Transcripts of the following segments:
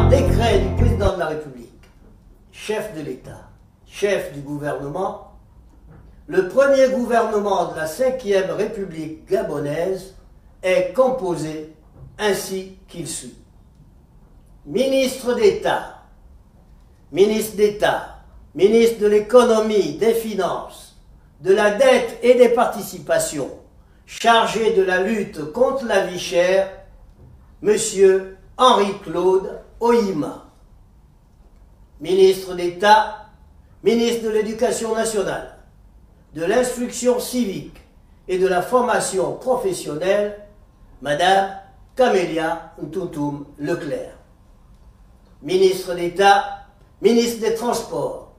par décret du président de la République, chef de l'État, chef du gouvernement, le premier gouvernement de la 5e République gabonaise est composé ainsi qu'il suit. Ministre d'État, ministre de l'économie, des finances, de la dette et des participations, chargé de la lutte contre la vie chère, Monsieur Henri-Claude Oyima. Ministre d'État, ministre de l'Éducation nationale, de l'Instruction civique et de la formation professionnelle, Madame Camélia Ntountoum Leclerc. Ministre d'État, ministre des Transports,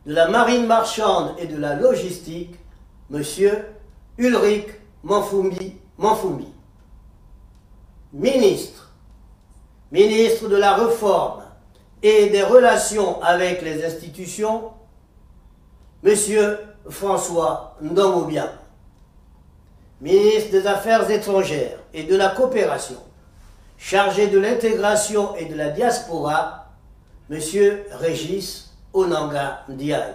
de la Marine marchande et de la Logistique, Monsieur Ulrich Manfoumi. Ministre de la Réforme et des Relations avec les institutions, Monsieur François Ndomobian. Ministre des Affaires étrangères et de la Coopération, chargé de l'intégration et de la diaspora, Monsieur Régis Onanga Ndiaye.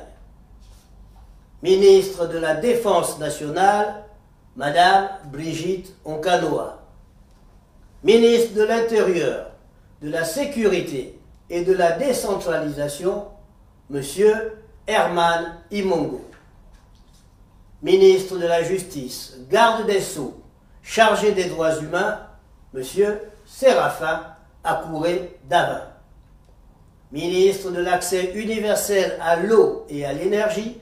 Ministre de la Défense nationale, Madame Brigitte Onkanoa. Ministre de l'Intérieur, de la Sécurité et de la Décentralisation, Monsieur Herman Imongo. Ministre de la Justice, garde des Sceaux, chargé des droits humains, Monsieur Séraphin Akouré Davin. Ministre de l'Accès universel à l'eau et à l'énergie,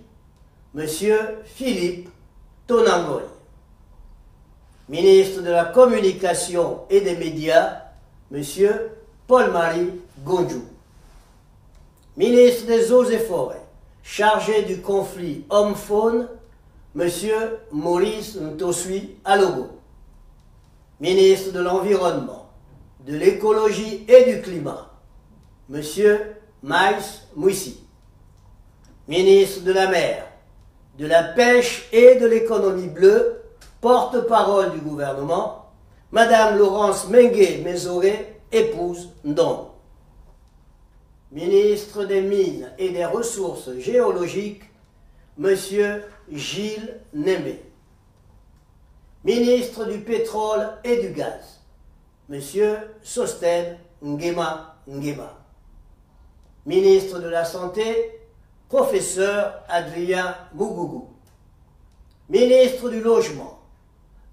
Monsieur Philippe Tonangoy. Ministre de la Communication et des Médias, Monsieur Paul-Marie Gondjou. Ministre des Eaux et Forêts, chargé du conflit homme-faune, Monsieur Maurice Ntosui Alogo. Ministre de l'Environnement, de l'Écologie et du Climat, Monsieur Maïs Mouissi. Ministre de la Mer, de la Pêche et de l'Économie bleue, porte-parole du gouvernement, Madame Laurence Mengue-Mézoré, épouse Ndong. Ministre des Mines et des Ressources géologiques, Monsieur Gilles Nembe. Ministre du Pétrole et du Gaz, Monsieur Sosten Ngema Ngema. Ministre de la Santé, Professeur Adrien Mougougou. Ministre du Logement,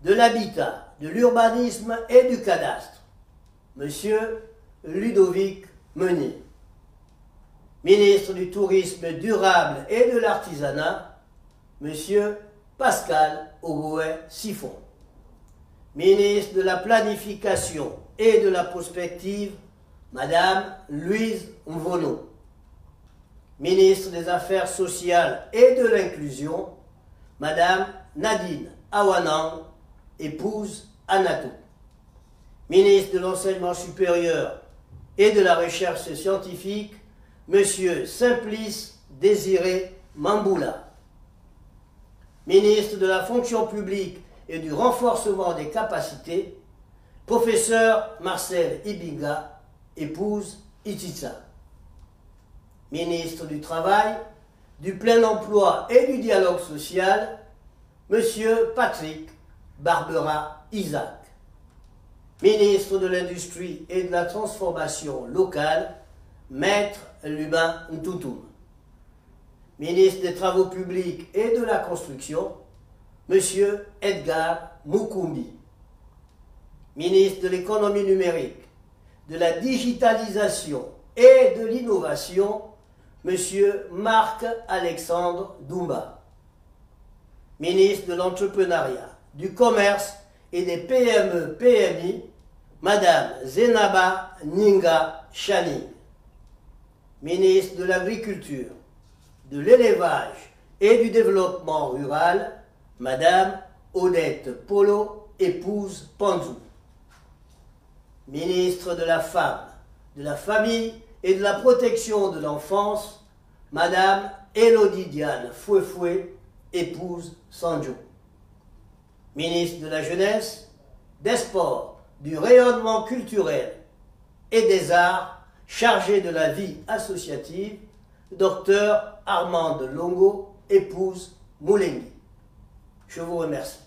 de l'Habitat, de l'Urbanisme et du Cadastre, Monsieur Ludovic Meunier. Ministre du Tourisme durable et de l'Artisanat, Monsieur Pascal Ogoué Siphon. Ministre de la Planification et de la Prospective, Madame Louise Mvono. Ministre des Affaires sociales et de l'Inclusion, Madame Nadine Awanang, épouse Anatou. Ministre de l'Enseignement supérieur et de la Recherche scientifique, Monsieur Simplice Désiré Mamboula. Ministre de la Fonction publique et du renforcement des capacités, Professeur Marcel Ibinga, épouse Ititsa. Ministre du Travail, du Plein Emploi et du Dialogue social, Monsieur Patrick Barbera Isaac. Ministre de l'Industrie et de la Transformation locale, Maître Lubin Ntoutoum. Ministre des Travaux publics et de la Construction, Monsieur Edgar Mukumbi. Ministre de l'Économie numérique, de la Digitalisation et de l'Innovation, Monsieur Marc-Alexandre Doumba. Ministre de l'Entrepreneuriat, du Commerce et des PME-PMI, Madame Zenaba Ninga Chani. Ministre de l'Agriculture, de l'Élevage et du Développement rural, Madame Odette Polo, épouse Panzou. Ministre de la Femme, de la Famille et de la Protection de l'Enfance, Madame Élodie Diane Fouefoué, épouse Sanjo. Ministre de la Jeunesse, des Sports, du Rayonnement culturel et des Arts, chargé de la vie associative, Dr Armande Longo, épouse Moulengi. Je vous remercie.